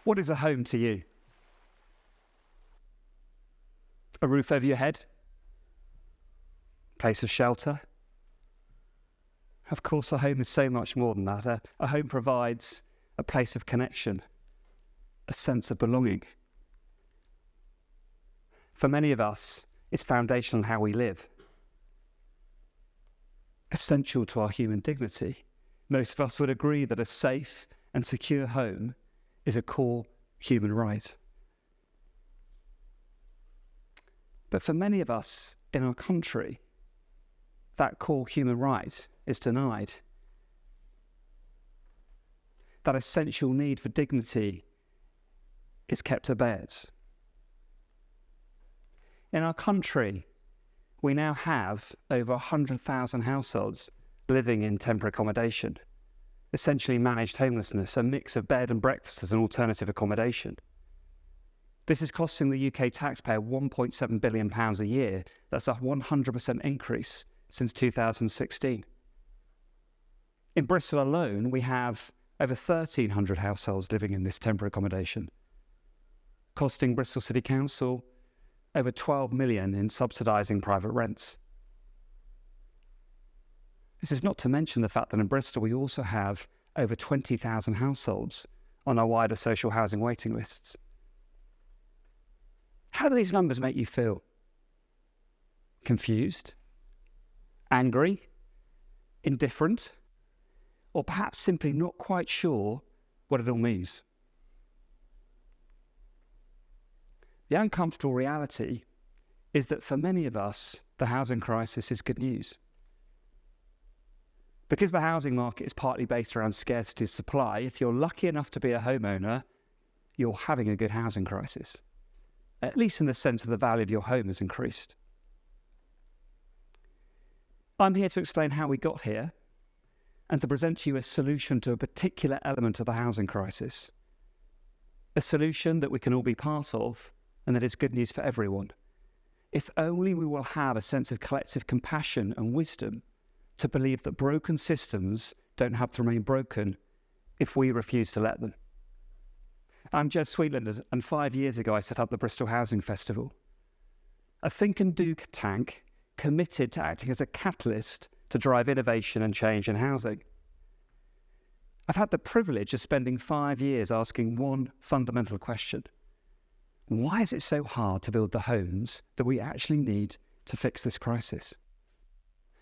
What is a home to you? A roof over your head? Place of shelter? Of course, a home is so much more than that. A home provides a place of connection, a sense of belonging. For many of us, it's foundational in how we live, essential to our human dignity. Most of us would agree that a safe and secure home is a core human right. But for many of us in our country, that core human right is denied. That essential need for dignity is kept at bay. In our country, we now have over 100,000 households living in temporary accommodation, essentially managed homelessness, a mix of bed and breakfast as an alternative accommodation. This is costing the UK taxpayer £1.7 billion a year. That's a 100% increase since 2016. In Bristol alone, we have over 1,300 households living in this temporary accommodation, costing Bristol City Council over 12 million in subsidising private rents. This is not to mention the fact that in Bristol we also have over 20,000 households on our wider social housing waiting lists. How do these numbers make you feel? Confused? Angry? Indifferent? Or perhaps simply not quite sure what it all means? The uncomfortable reality is that for many of us, the housing crisis is good news. Because the housing market is partly based around scarcity of supply, if you're lucky enough to be a homeowner, you're having a good housing crisis, at least in the sense that the value of your home has increased. I'm here to explain how we got here and to present to you a solution to a particular element of the housing crisis, a solution that we can all be part of and that is good news for everyone, if only we will have a sense of collective compassion and wisdom to believe that broken systems don't have to remain broken if we refuse to let them. I'm Jez Sweetland, and 5 years ago I set up the Bristol Housing Festival, a think and do tank committed to acting as a catalyst to drive innovation and change in housing. I've had the privilege of spending 5 years asking one fundamental question. Why is it so hard to build the homes that we actually need to fix this crisis?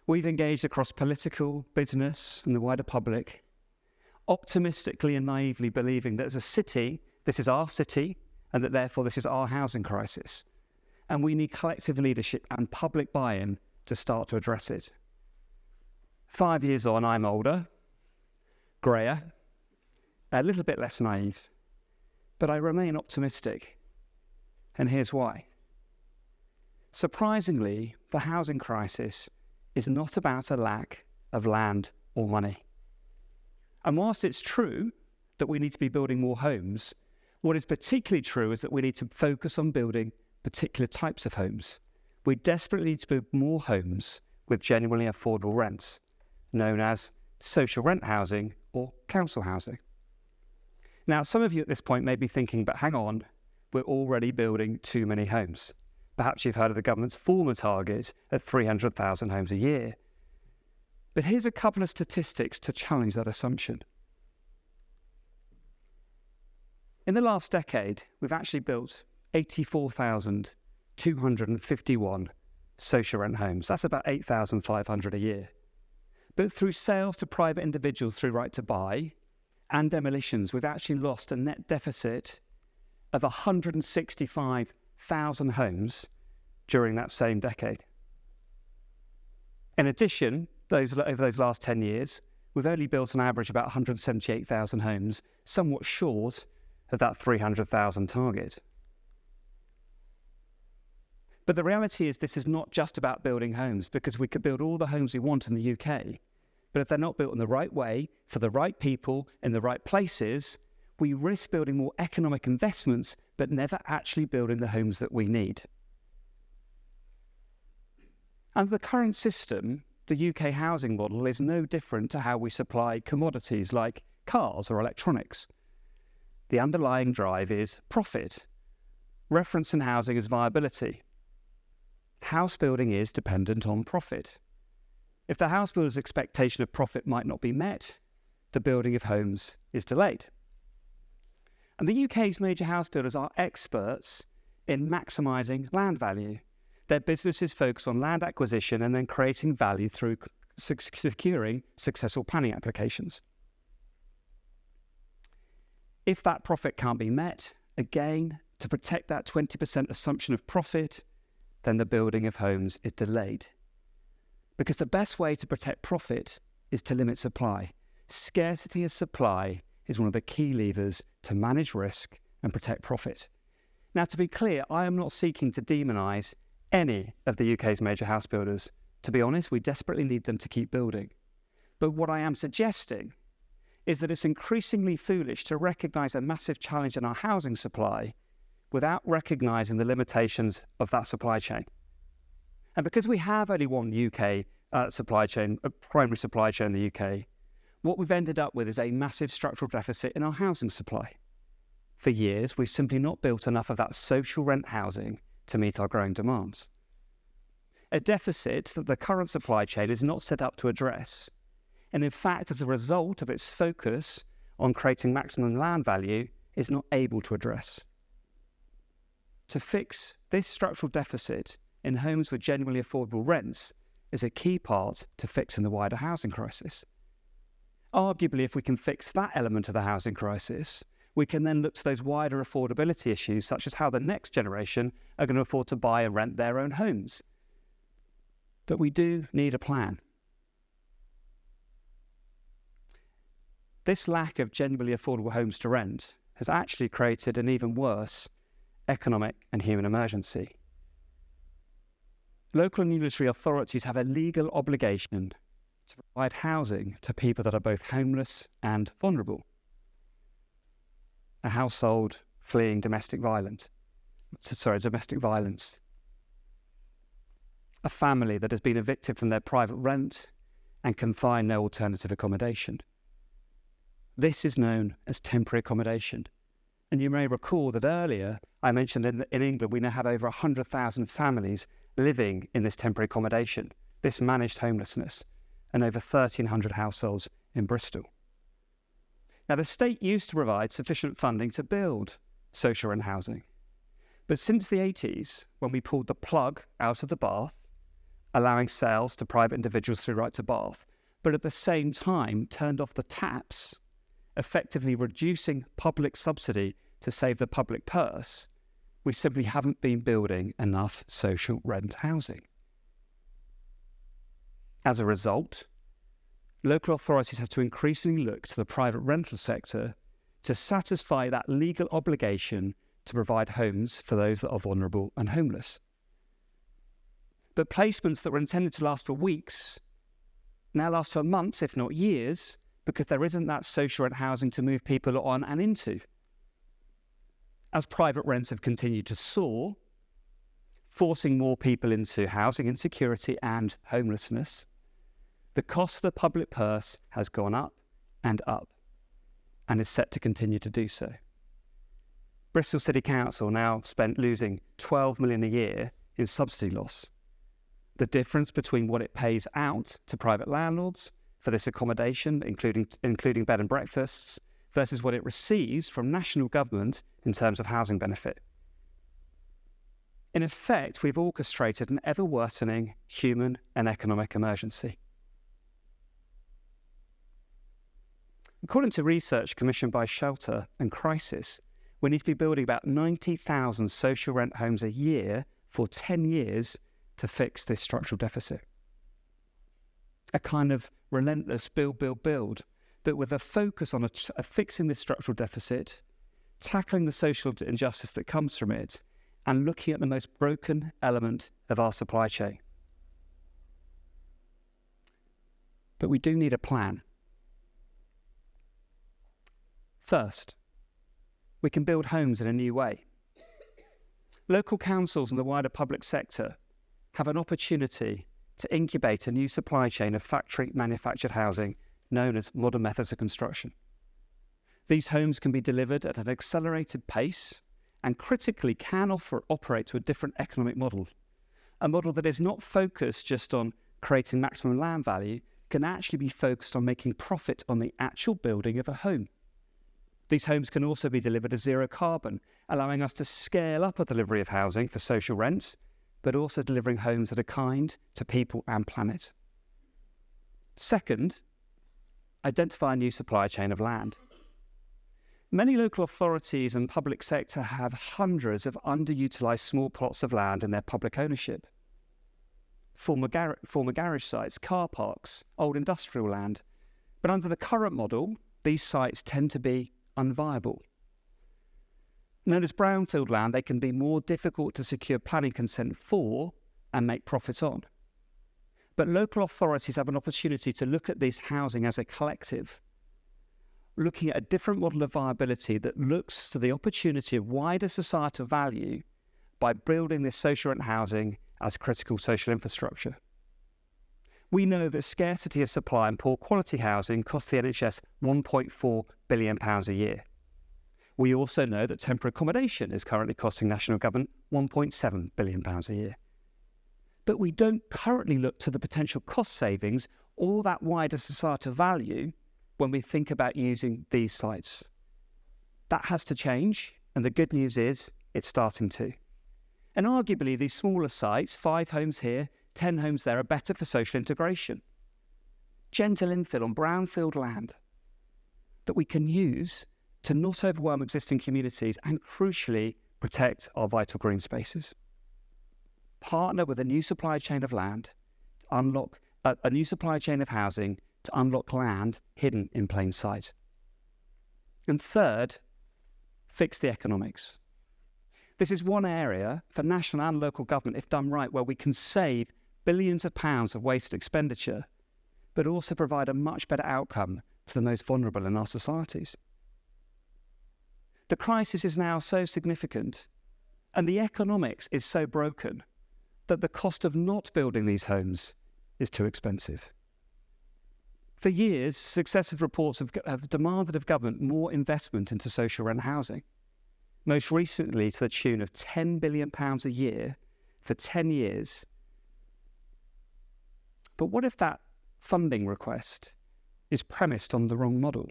We've engaged across political, business, and the wider public, optimistically and naively believing that as a city, this is our city, and that therefore this is our housing crisis. And we need collective leadership and public buy-in to start to address it. 5 years on, I'm older, greyer, a little bit less naive, but I remain optimistic. And here's why. Surprisingly, the housing crisis is not about a lack of land or money. And whilst it's true that we need to be building more homes, what is particularly true is that we need to focus on building particular types of homes. We desperately need to build more homes with genuinely affordable rents, known as social rent housing or council housing. Now, some of you at this point may be thinking, but hang on, we're already building too many homes. Perhaps you've heard of the government's former target of 300,000 homes a year. But here's a couple of statistics to challenge that assumption. In the last decade, we've actually built 84,251 social rent homes. That's about 8,500 a year. But through sales to private individuals through right to buy and demolitions, we've actually lost a net deficit of 165,000 homes during that same decade. In addition, over those last 10 years, we've only built on average about 178,000 homes, somewhat short of that 300,000 target. But the reality is this is not just about building homes, because we could build all the homes we want in the UK, but if they're not built in the right way, for the right people, in the right places, we risk building more economic investments, but never actually building the homes that we need. Under the current system, the UK housing model is no different to how we supply commodities like cars or electronics. the underlying drive is profit. Reference in housing is viability. House building is dependent on profit. If the house builder's expectation of profit might not be met, the building of homes is delayed. And the UK's major house builders are experts in maximising land value. Their businesses focus on land acquisition and then creating value through securing successful planning applications. If that profit can't be met, again, to protect that 20% assumption of profit, then the building of homes is delayed. Because the best way to protect profit is to limit supply. Scarcity of supply is one of the key levers to manage risk and protect profit. Now, to be clear, I am not seeking to demonise any of the UK's major house builders. To be honest, we desperately need them to keep building. But what I am suggesting is that it's increasingly foolish to recognise a massive challenge in our housing supply without recognising the limitations of that supply chain. And because we have only one UK supply chain, a primary supply chain in the UK, what we've ended up with is a massive structural deficit in our housing supply. For years, we've simply not built enough of that social rent housing to meet our growing demands. A deficit that the current supply chain is not set up to address. And in fact, as a result of its focus on creating maximum land value, is not able to address. To fix this structural deficit in homes with genuinely affordable rents is a key part to fixing the wider housing crisis. Arguably, if we can fix that element of the housing crisis, we can then look to those wider affordability issues, such as how the next generation are going to afford to buy and rent their own homes. But we do need a plan. This lack of genuinely affordable homes to rent has actually created an even worse economic and human emergency. Local and unitary authorities have a legal obligation to provide housing to people that are both homeless and vulnerable. A household fleeing domestic violence. A family that has been evicted from their private rent and can find no alternative accommodation. This is known as temporary accommodation. And you may recall that earlier I mentioned in England we now have over 100,000 families living in this temporary accommodation, this managed homelessness, and over 1,300 households in Bristol. Now, the state used to provide sufficient funding to build social rent housing. But since the 80s, when we pulled the plug out of the bath, allowing sales to private individuals through right to bath, but at the same time turned off the taps, effectively reducing public subsidy to save the public purse, we simply haven't been building enough social rent housing. As a result, local authorities have to increasingly look to the private rental sector to satisfy that legal obligation to provide homes for those that are vulnerable and homeless. But placements that were intended to last for weeks now last for months, if not years, because there isn't that social rent housing to move people on and into. As private rents have continued to soar, forcing more people into housing insecurity and homelessness, the cost of the public purse has gone up and is set to continue to do so. Bristol City Council now spent losing £12 million a year in subsidy loss. The difference between what it pays out to private landlords for this accommodation, including bed and breakfasts, versus what it receives from national government in terms of housing benefit. In effect, we've orchestrated an ever-worsening human and economic emergency. According to research commissioned by Shelter and Crisis, we need to be building about 90,000 social rent homes a year for 10 years to fix this structural deficit. A kind of relentless build, but with a focus on fixing this structural deficit, tackling the social injustice that comes from it, and looking at the most broken element of our supply chain. But we do need a plan. First, we can build homes in a new way. Local councils and the wider public sector have an opportunity to incubate a new supply chain of factory manufactured housing known as modern methods of construction. These homes can be delivered at an accelerated pace and critically can operate to a different economic model. A model that is not focused just on creating maximum land value, can actually be focused on making profit on the actual building of a home. These homes can also be delivered as zero carbon, allowing us to scale up a delivery of housing for social rent, but also delivering homes that are kind to people and planet. Second, identify a new supply chain of land. Many local authorities and public sector have hundreds of underutilised small plots of land in their public ownership. Former garage sites, car parks, old industrial land. But under the current model, these sites tend to be unviable. Known as brownfield land, they can be more difficult to secure planning consent for and make profits on. But local authorities have an opportunity to look at this housing as a collective, looking at a different model of viability that looks to the opportunity of wider societal value by building this social rent housing as critical social infrastructure. We know that scarcity of supply and poor quality housing costs the NHS £1.4 billion a year. We also know that temporary accommodation is currently costing national government £1.7 billion a year. But we don't currently look to the potential cost savings or that wider societal value when we think about using these sites. That has to change, and the good news is it's starting to. And arguably these smaller sites, 5 homes here, 10 homes there, are better for social integration. Gentle infill on brownfield land that we can use to not overwhelm existing communities and, crucially, protect our vital green spaces. Partner with a new supply chain of land to unlock a new supply chain of housing to unlock land hidden in plain sight. And third, fix the economics. This is one area for national and local government, if done right, where we can save billions of pounds of wasted expenditure, but also provide a much better outcome to the most vulnerable in our societies. The crisis is now so significant, and the economics is so broken, that the cost of not building these homes is too expensive. For years, successive reports have demanded of government more investment into social rent housing, most recently to the tune of £10 billion a year for 10 years. But what if that funding request is premised on the wrong model?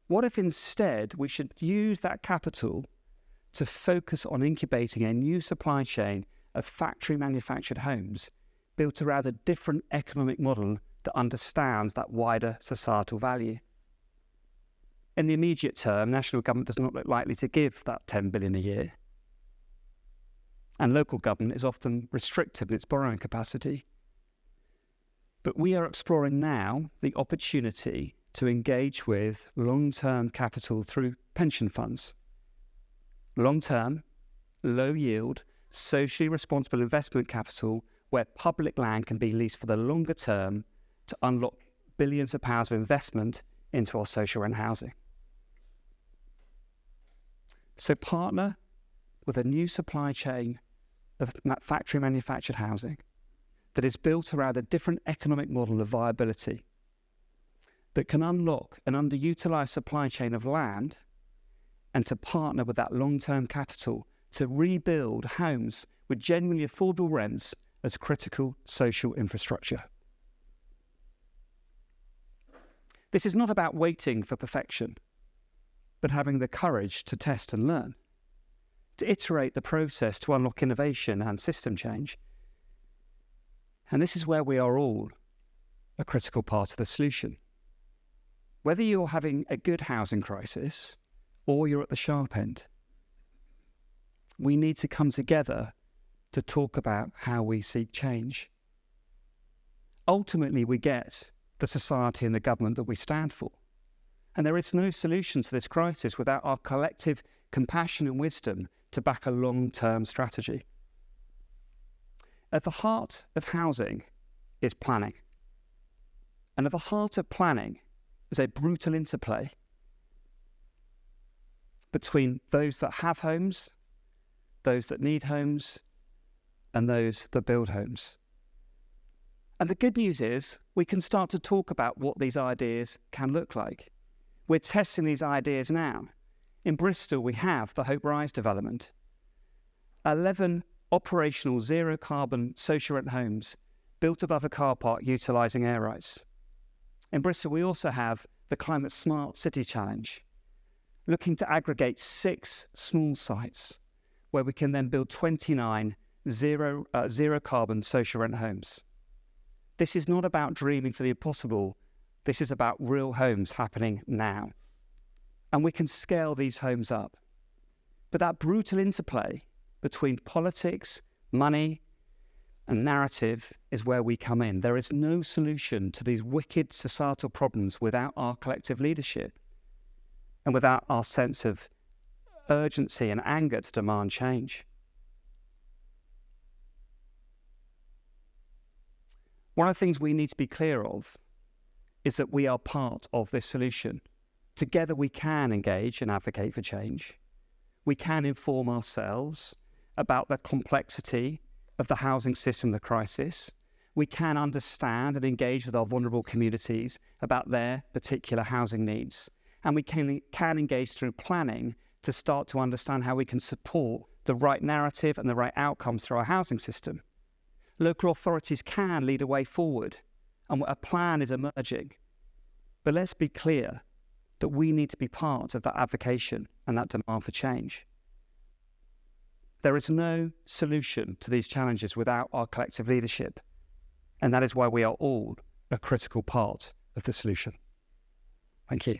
What if instead we should use that capital to focus on incubating a new supply chain of factory manufactured homes built around a different economic model that understands that wider societal value? In the immediate term, national government does not look likely to give that $10 billion a year. And local government is often restricted in its borrowing capacity. But we are exploring now the opportunity to engage with long-term capital through pension funds. Long-term, low-yield, socially responsible investment capital where public land can be leased for the longer term to unlock billions of pounds of investment into our social rent housing. So partner with a new supply chain of factory manufactured housing that is built around a different economic model of viability that can unlock an underutilised supply chain of land, and to partner with that long-term capital to rebuild homes with genuinely affordable rents as critical social infrastructure. This is not about waiting for perfection, but having the courage to test and learn, to iterate the process to unlock innovation and system change. And this is where we are all a critical part of the solution. Whether you're having a good housing crisis or you're at the sharp end, we need to come together to talk about how we seek change. Ultimately, we get the society and the government that we stand for. And there is no solution to this crisis without our collective compassion and wisdom to back a long-term strategy. At the heart of housing is planning. And at the heart of planning is a brutal interplay between those that have homes, those that need homes, and those that build homes. And the good news is we can start to talk about what these ideas can look like. We're testing these ideas now. In Bristol, we have the Hope Rise development. 11 operational zero-carbon social rent homes built above a car park utilising air rights. In Bristol, we also have the Climate Smart City Challenge, looking to aggregate 6 small sites where we can then build 29 zero-carbon social rent homes. This is not about dreaming for the impossible. This is about real homes happening now. And we can scale these homes up. But that brutal interplay between politics, money, and narrative is where we come in. There is no solution to these wicked societal problems without our collective leadership and without our sense of urgency and anger to demand change. One of the things we need to be clear of is that we are part of this solution. Together we can engage and advocate for change. We can inform ourselves about the complexity of the housing system, the crisis. We can understand and engage with our vulnerable communities about their particular housing needs. And we can engage through planning to start to understand how we can support the right narrative and the right outcomes through our housing system. Local authorities can lead a way forward, and a plan is emerging. But let's be clear that we need to be part of that advocacy and that demand for change. There is no solution to these challenges without our collective leadership, and that is why we are all a critical part of the solution. Thank you.